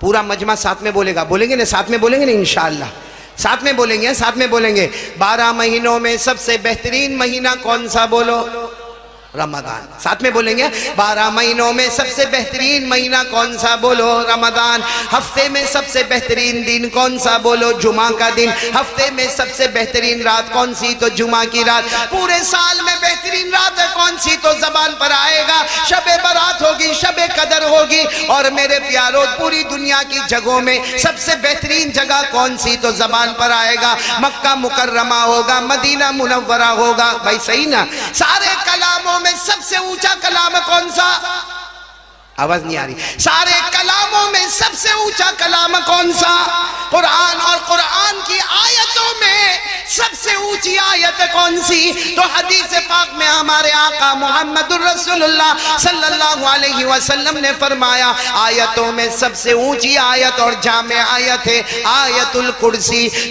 पूरा मजमा साथ में बोलेगा, बोलेंगे ना, साथ में बोलेंगे ना इंशाअल्लाह, साथ में बोलेंगे, साथ में बोलेंगे। 12 महीनों में सबसे बेहतरीन महीना कौन सा? बोलो रमजान। साथ में बोलेंगे 12 महीनों में सबसे बेहतरीन महीना कौन सा? बोलो रमजान। हफ्ते में सबसे बेहतरीन दिन कौन सा? बोलो जुमा का दिन। हफ्ते में सबसे बेहतरीन रात कौन सी? तो जुमा की रात। पूरे साल में बेहतरीन रात है कौन सी? तो जबान पर आएगा शबे बारात होगी, शबे कदर होगी। और मेरे प्यारों, पूरी दुनिया की जगहों में सबसे बेहतरीन जगह कौन सी? तो जबान पर आएगा मक्का मुकर्रमा होगा, मदीना मुनव्वरा होगा। भाई सही ना? सारे कलामों में सबसे ऊंचा कलाम कौन सा? आवाज नहीं आ रही। सारे कलामों में सबसे ऊंचा कलाम कौन सा? कुरान। और कुरान की आयतों में सबसे ऊंची आयत कौन सी? तो हदीस पाक में हमारे आका मुहम्मदुर रसूलुल्लाह सल्लल्लाहु अलैहि वसल्लम ने फरमाया, आयतों में सबसे ऊंची आयत और जामे आयत है आयतुल कुर्सी।